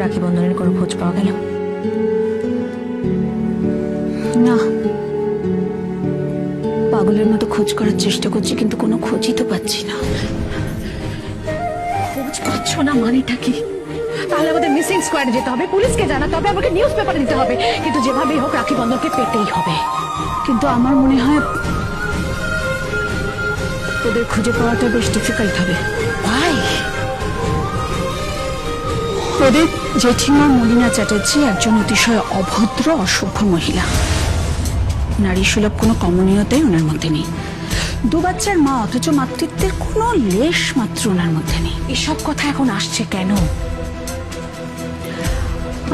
রাখি বন্ধনের কোনো খোঁজ পাওয়া গেল? না, পাগলের মতো খোঁজ করার চেষ্টা করছি, কিন্তু কোনো খোঁজই তো পাচ্ছি না। খোঁজ পাচ্ছ না মানেটা কি? তাহলে আমাদের মিসিং স্কোয়াডে যেতে হবে, পুলিশকে জানাতে হবে, আমাকে নিউজ পেপারে দিতে হবে, কিন্তু যেভাবেই হোক রাখি বন্ধনকে পেতেই হবে। কিন্তু আমার মনে হয় ওদের খুঁজে পাওয়াটা বেশ ডিফিকাল্ট হবে। ভাই, ওদের জেঠিমা মলিনা চ্যাটার্জি একজন অতিশয় অভদ্র অসভ্য মহিলা। নারী সুলভ কোনো কমনীয়তাই ওনার মধ্যে নেই। 2 বাচ্চার মা, অথচ মাতৃত্বের কোনো লেশ মাত্র ওনার মধ্যে নেই। এসব কথা এখন আসছে কেন?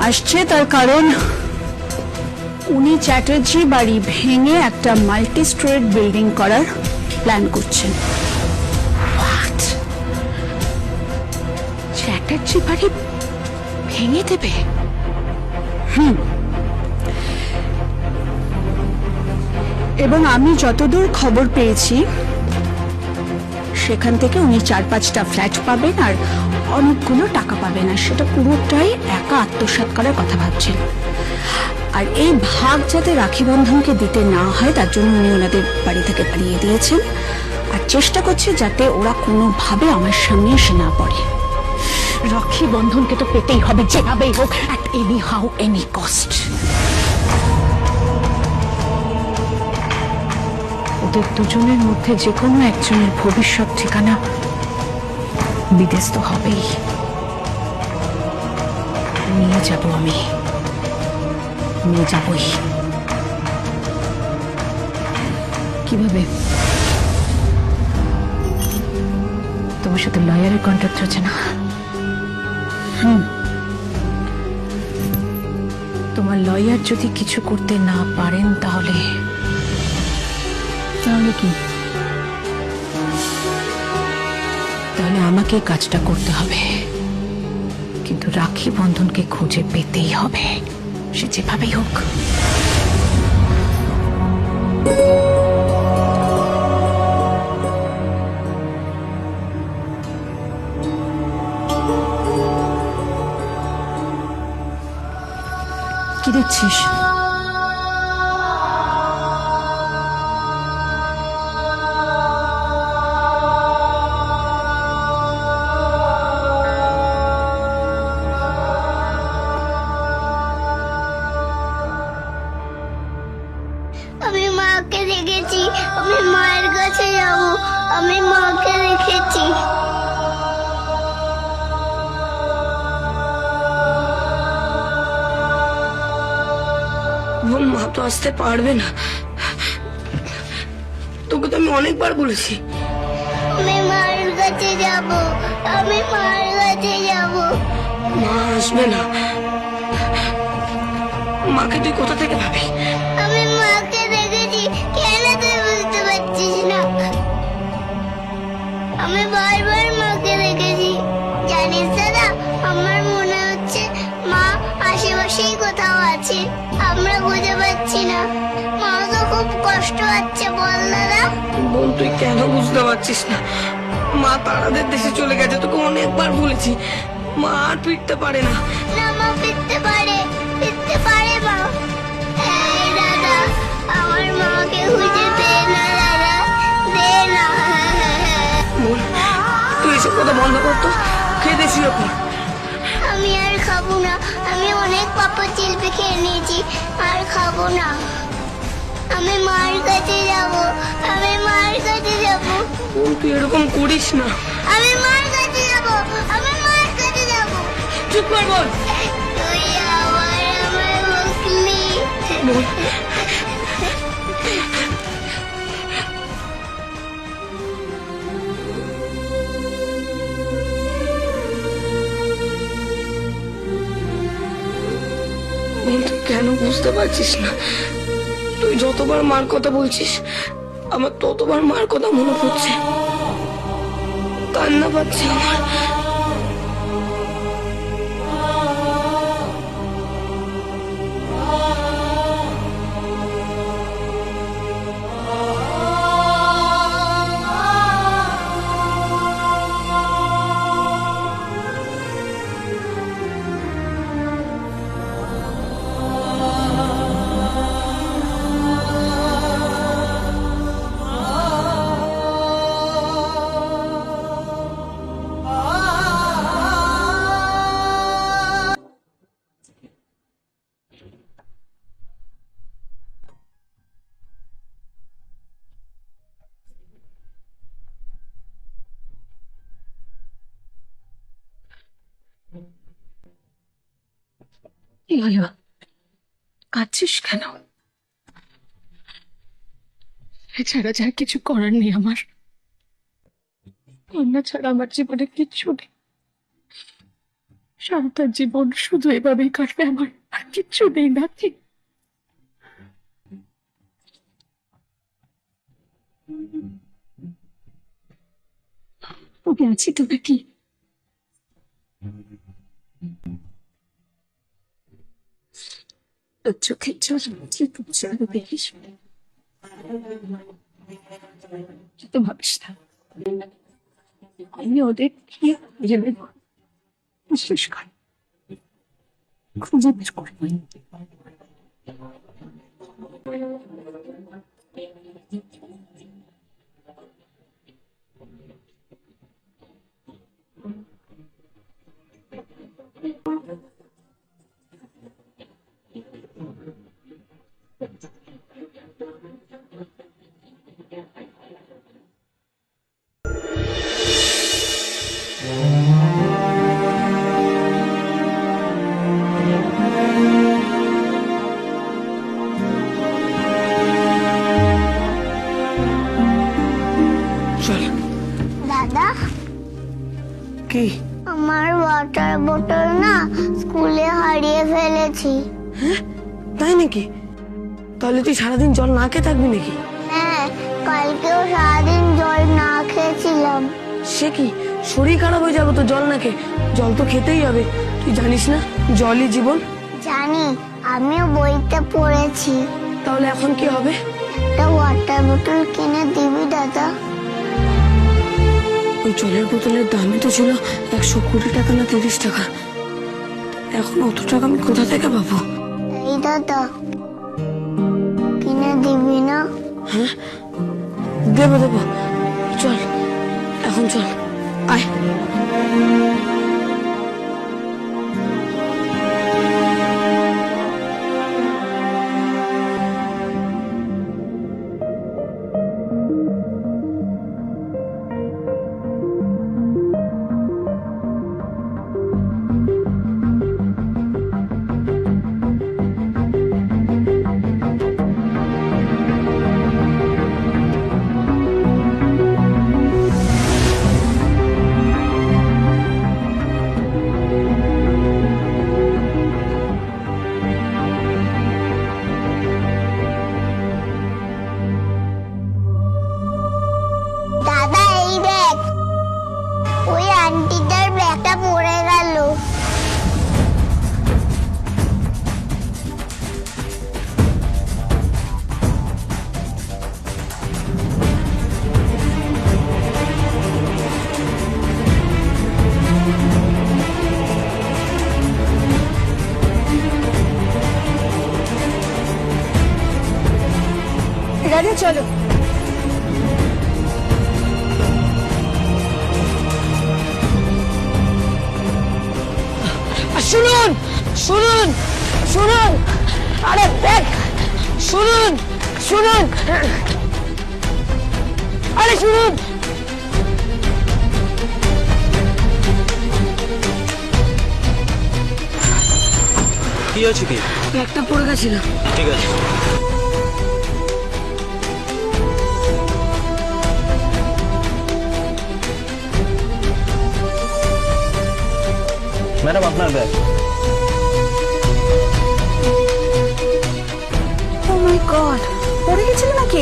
আসছে তার কারণ উনি চ্যাটার্জি বাড়ি ভেঙে একটা মাল্টি স্টোরেড বিল্ডিং করার প্ল্যান করছেন। What? চ্যাটার্জি বাড়ি ভেঙে দেবে? এবং আমি যতদূর খবর পেয়েছি সেখান থেকে উনি 4-5টা ফ্ল্যাট পাবেন আর অনেকগুলো টাকা পাবেন, আর সেটা পুরোটাই একা আত্মসাৎ করার কথা ভাবছেন। আর এই ভাগ যাতে রাখি বন্ধনকে দিতে না হয় তার জন্য উনি ওনাদের বাড়ি থেকে পালিয়ে দিয়েছেন, আর চেষ্টা করছে যাতে ওরা কোনোভাবে আমার সামনে এসে না পড়ে। রাখি বন্ধনকে তো পেতেই হবে যেভাবেই হোক, at any how any cost। ওদের দুজনের মধ্যে যে কোনো একজনের ভবিষ্যৎ ঠিকানা বিদেশ তো হবেই। নিয়ে যাব আমি, নিয়ে যাবই। কিভাবে? তোমার সাথে লয়ারের কন্ট্রাক্ট হচ্ছে না? তোমার লয়ার যদি কিছু করতে না পারেন তাহলে কি? তাহলে আমাকে কাজটা করতে হবে, কিন্তু রাখি বন্ধনকে খুঁজে পেতেই হবে, সে যেভাবেই হোক। কি দেখছিস? আমি মাকে রেখেছি, আমি মায়ের কাছে যাব, আমি মাকে রেখেছি। মা তো আসতে পারবে না, তোকে তো আমি অনেকবার বলেছি। আমি মায়ের কাছে যাব, আমি মায়ের কাছে যাব। মা আসবে না, মাকে তুই কোথা থেকে ভাবি? আমি মাকে রেখেছি, কেন তুই বুঝতে পারছিস না? আমি বারবার মাকে রেখেছি, জানিস দাদা, আমার মনে হচ্ছে মা আশেপাশেই কোথাও আছে, আমরা বুঝে পাচ্ছি না। মা তো খুব কষ্ট হচ্ছে, বল দাদা। বোন, তুই কেন বুঝতে পারছিস না? মা তারাদের দেশে চলে গেছে, তোকে অনেকবার বলেছি। মা আর ফিরতে পারে না। না, মা ফিরতে পারে, ফিরতে পারে মা। এই দাদা, আমার মাকে খুঁজে দে না দাদা, দে না। বোন, তুই এসব কথা বন্ধ করতো, খেয়ে দেশি ওপর। আমি আর খাবো না, আমি অনেক পাপা চিলপি খেয়ে নিয়েছি, আর খাবো না। আমি মার কাছে যাব, আমি মার কাছে যাব, বোন, তুই এরকম করিস না। আমি মার কাছে যাব, আমি মার কাছে যাব। চুপ কর বোন। তুই আবার আমায় বকলি। বোন, বোন, তুই কেন বুঝতে পারছিস না? তুই যতবার মার কথা বলছিস আমার ততবার মার কথা মনে পড়ছে, কান্না পাচ্ছে আমার। কি হলো? কাঁদছিস কেন? এছাড়া যার কিছু করার নেই আমার। কন্যা ছাড়া আমার জীবনে কিচ্ছু নেই। সারাটা জীবন শুধু এভাবেই কাটবে আমার, আর কিচ্ছু নেই নাকি? ওকে আছি তো নাকি? তোর চোখের জল দেখিস, তো ভাবিস না আমি ওদের খুঁজে বের করব। বিশ্বাস কর, খুঁজে বের করব। চল। দাদা, কি? আমার ওয়াটার বোতল না স্কুলে হারিয়ে ফেলেছি। তাই নাকি? তাহলে তুই সারাদিন জল না খেয়ে থাকবি নাকি? হ্যাঁ, কালকেও সারাদিন জল না খেয়েছিলাম। সে কি, শরীর খারাপ হয়ে যাবে তো জল না খেয়ে। জল তো খেতেই হবে, তুই জানিস না জলই জীবন। জানি, আমিও বইতে পড়েছি। তাহলে এখন কি হবে? একটা ওয়াটার বোতল কিনে দিবি দাদা? ওই জলের বোতলের দামই তো ছিল 120 টাকা না 30 টাকা। এখন অত টাকা আমি কোথা থেকে পাবো? এই দাদা, কিনে দিবি না? হ্যাঁ, দেবো দেবো। চল এখন চল, আয়। দাদা, এই দেখ, ওই আন্টিটার ব্যাগটা পড়ে গেল। রাজা চলো। শুনুন শুনুন শুনুন, আরে দেখ, শুনুন শুনুন, আরে শুনুন। কি হয়েছে কি? ব্যাগটা পড়ে গেছিল। ঠিক আছে, ম্যাডাম আপনার ব্যাগ। ও মাই গড, পড়ে গেছিল নাকি?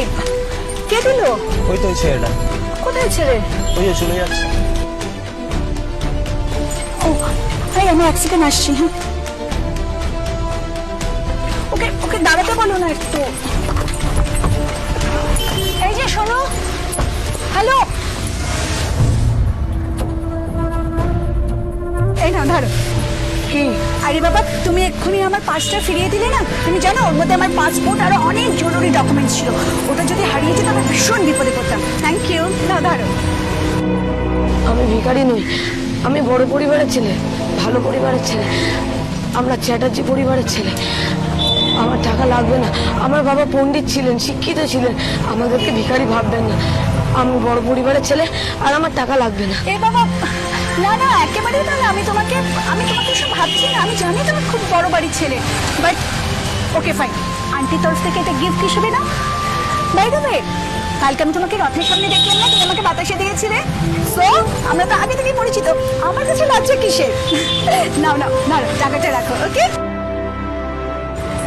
কে দিল? ওই তো ওই ছেলেটা, কোথায় ছেড়ে? ওই যে চলে যাচ্ছে। ও, ভাই আমি এক সেকেন্ড আসছি। হ্যাঁ, ওকে ওকে দাঁড়াতে বলো না একটু। এই যে শোনো, হ্যালো, এই না ধরো। কি? আরে বাবা, তুমি এক্ষুনি আমার পাসটা ফিরিয়ে দিলে না? তুমি জানো ওর মধ্যে আমার পাসপোর্ট আরো অনেক জরুরি ডকুমেন্টস ছিল। ওটা যদি হারিয়ে যেত আমি ভীষণ বিপদে পড়তাম। Thank you. না ধরো। আমি ভিখারি নই, আমি বড় পরিবারের ছেলে, ভালো পরিবারের ছেলে। আমরা চ্যাটার্জি পরিবারের ছেলে। আমার টাকা লাগবে না। আমার বাবা পণ্ডিত ছিলেন, শিক্ষিত ছিলেন, আমাদেরকে ভিখারি ভাববেন না। আমি বড় পরিবারের ছেলে, আর আমার টাকা লাগবে না। এ বাবা, না না, একেবারেই না। আমি তোমাকে সব ভাবছি না, আমি জানি তুমি খুব বড় বাড়ির ছেলে, বাট ওকে ফাইন, আন্টির তরফ থেকে এটা গিফট হিসেবে না। বাই দ্য ওয়ে, কালকে আমি তোমাকে রথের সামনে দেখলাম না, তুমি আমাকে বাতাসে দিয়েছিলে, সো আমরা তো আগে থেকেই পরিচিত, আমার কাছে লজ্জা কিসের? নাও নাও নাও, টাকাটা রাখো, ওকে?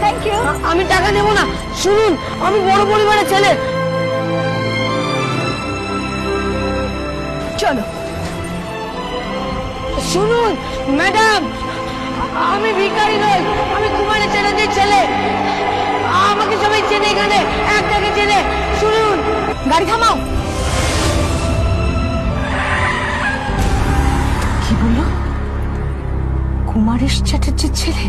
Thank you. আমি টাকা নেব না, শুনুন আমি বড় পরিবারের ছেলে। চলো। শুনুন ম্যাডাম, আমি ভিখারি নই, আমি কুমারের চ্যাটার্জির ছেলে। আমাকে সবাই চেনে, এখানে একটাকে চেনে। শুনুন, গাড়ি থামাও। কি বললো? কুমারেশ চ্যাটার্জির ছেলে?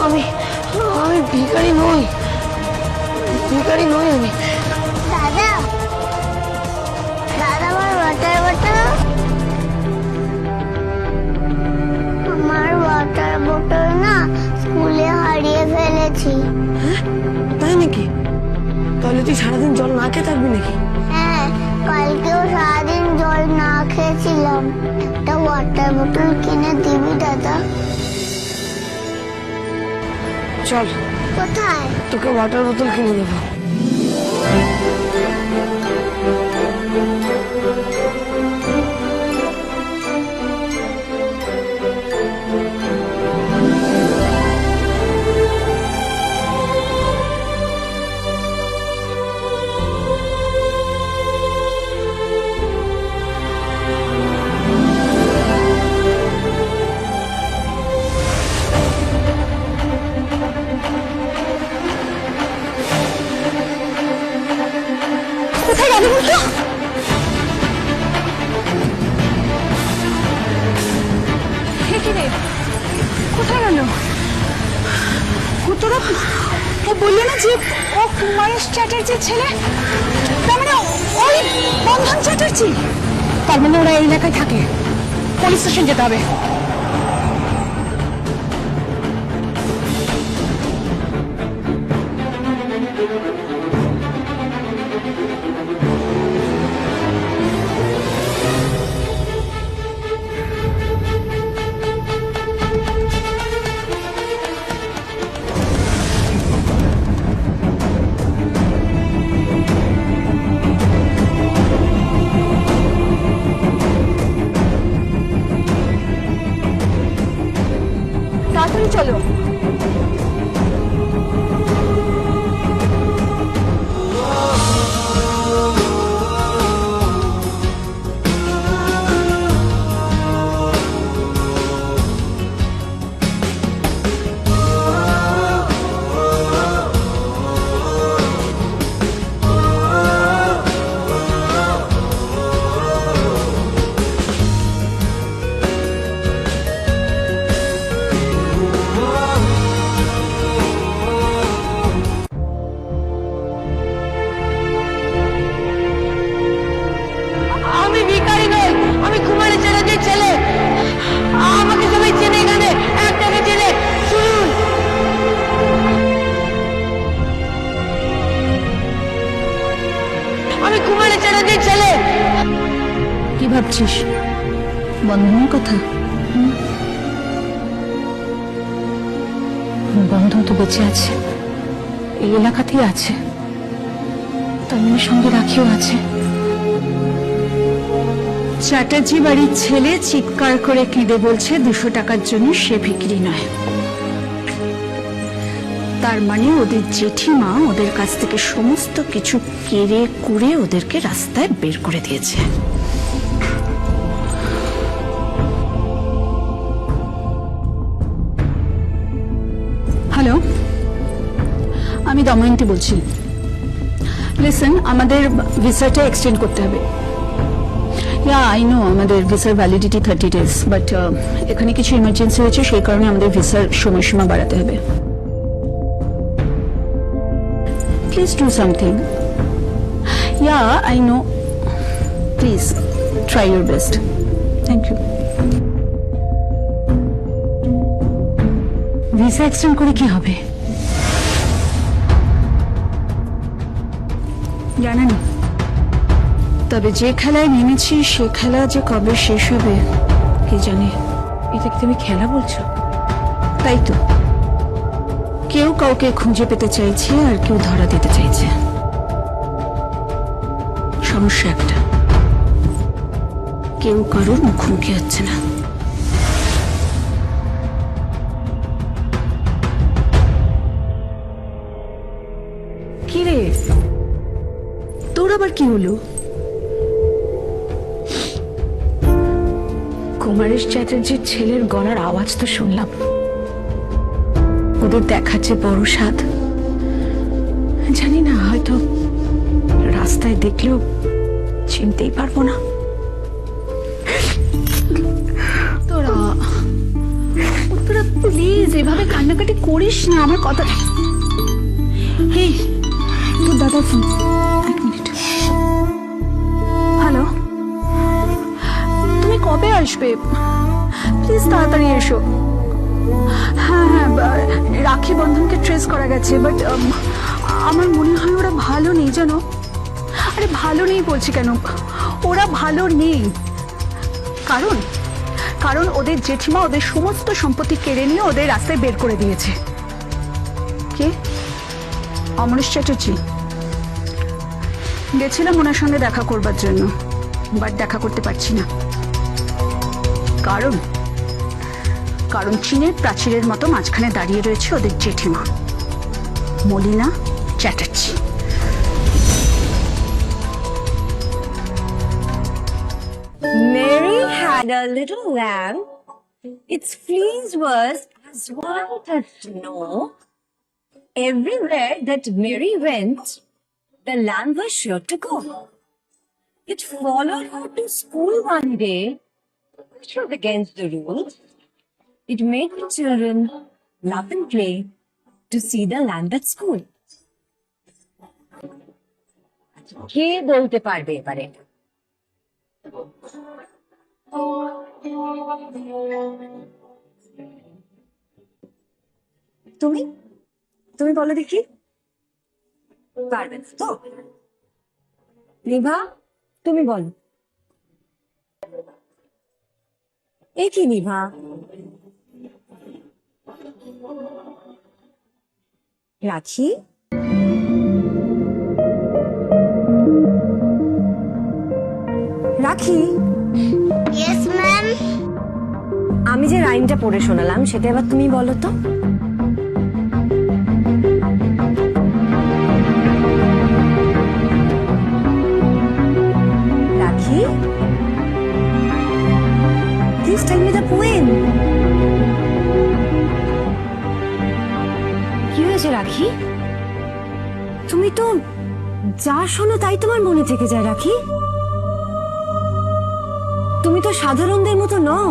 আমি আমি ভিখারি নই, ভিখারি নই আমি। দাদা, দাদা আমার ওয়াটার বটল, আমার ওয়াটার বটল না স্কুলে হারিয়ে ফেলেছি। তাই নাকি? তাহলে তুই সারাদিন জল না খেয়ে থাকবি নাকি? হ্যাঁ, কালকেও সারাদিন জল না খেয়েছিলাম। একটা ওয়াটার বটল কিনে দিবি দাদা? চল, কোথায়? তোকে ওয়াটার বোতল কিনে দেবো। কোথায় গেল বলতো? কোথায় গেল? তোরা ও বললো না যে ও কুমারেশ চ্যাটার্জির ছেলে, তার মানে ওই বন্ধন চ্যাটার্জি। তার মানে ওরা এই এলাকায় থাকে, পুলিশ স্টেশন যেতে হবে। তাড়াতাড়ি চলো। আমি ভিখারি নই, আমি কুমারের চ্যাটার্জির ছেলে। আমাকে সবাই চেনে, এখানে একটাকে চেনে। শুনুন, আমি কুমারের চ্যাটার্জির ছেলে। কি ভাবছিস? বন্ধনের কথা? বন্ধন তো বেঁচে আছে, এই এলাকাতেই আছে, তার মানে সঙ্গে রাখিও আছে। চ্যাটার্জি বাড়ির ছেলে চিৎকার করে কেঁদে বলছে 200 টাকার জন্য সে ভিখিরি নয়। তার মানে ওদের জেঠিমা ওদের কাছ থেকে সমস্ত কিছু কেড়ে কুড়ে ওদেরকে রাস্তায় বের করে দিয়েছে। হ্যালো, আমি দময়ন্তী বলছি। লিসেন, আমাদের ভিসাটা এক্সটেন্ড করতে হবে। আই নো আমাদের ভিসার ভ্যালিডিটি 30 days, বাট এখানে কিছু ইমার্জেন্সি হয়েছে, সেই কারণে আমাদের ভিসার সময়সীমা বাড়াতে হবে। Please do something. I know, please try your best. Thank you. Visa extend করে কি হবে? জানি না, তবে যে খেলায় নেমেছি সে খেলা যে কবে শেষ হবে কে জানে। এটা কি তুমি খেলা বলছো? তাই তো, কেউ কাউকে খুঁজে পেতে চাইছে আর কেউ ধরা দিতে চাইছে। সমস্যা একটা, কেউ কারোর মুখোমুখি হচ্ছে না। কি রে, তোর আবার কি হলো? কুমারেশ চ্যাটার্জির ছেলের গলার আওয়াজ তো শুনলাম। ওদের দেখাচ্ছে বড় স্বাদ। জানি না, হয়তো রাস্তায় দেখলেও চিনতেই পারবো না। তোরা তোরা প্লিজ এভাবে কান্নাকাটি করিস না, আমার কথা। এই তোর দাদার ফোন, 1 মিনিট। হ্যালো, তুমি কবে আসবে? প্লিজ তাড়াতাড়ি এসো। হ্যাঁ হ্যাঁ, রাখি বন্ধনকে ট্রেস করা গেছে, বাট আমার মনে হয় ওরা ভালো নেই জানো। আরে ভালো নেই বলছি কেন, ওরা ভালো নেই। কারণ কারণ ওদের জেঠিমা ওদের সমস্ত সম্পত্তি কেড়ে নিয়ে ওদের রাস্তায় বের করে দিয়েছে। কে? অমরেশ চ্যাটার্জি। গেছিলাম ওনার সঙ্গে দেখা করবার জন্য, বাট দেখা করতে পারছি না। কারণ কারণ চীনের প্রাচীরের মতো মাঝখানে দাঁড়িয়ে রয়েছে ওদের জেঠিমা Malina Chatterjee. Mary had a little lamb. Its fleece was as white as snow. Everywhere that Mary went, the lamb was sure to go. It followed her to school one day, which was against the rules. It made the children laugh and play to see the lamb at school. কে বলতে পারবে এবারে? তুমি তুমি বলো দেখি, পারবে না তো? নিভা, তুমি বলো। এ কি নিভা, রাখি? রাখি, ইয়েস ম্যাম। আমি যে রাইমটা পড়ে শোনালাম সেটা এবার তুমি বলো তো। রাখি, please tell me the poem. কি হয়েছে রাখি? তুমি তো যা শোনো তাই তোমার মনে থেকে যায় রাখি। তুমি তো সাধারণদের মতো নও।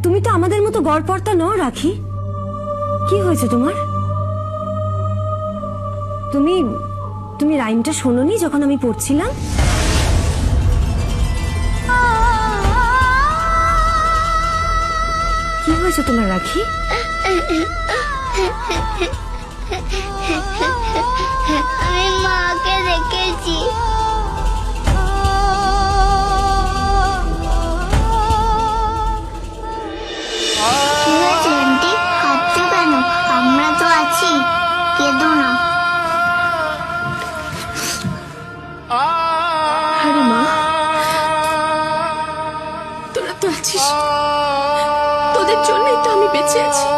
তুমি তো আমাদের মতো গড়পড়তা নও রাখি। কি হয়েছে তোমার? তুমি তুমি রাইমটা শোনোনি যখন আমি পড়ছিলাম? কি হয়েছে তোমার রাখি? আমি মাকে দেখেছি। কি হয়েছে আন্টি, কাঁদছো কেন? আমরা তো আছি, কেঁদো না। আরে মা, তোরা তো আছিস, তোদের জন্যই তো আমি বেঁচে আছি।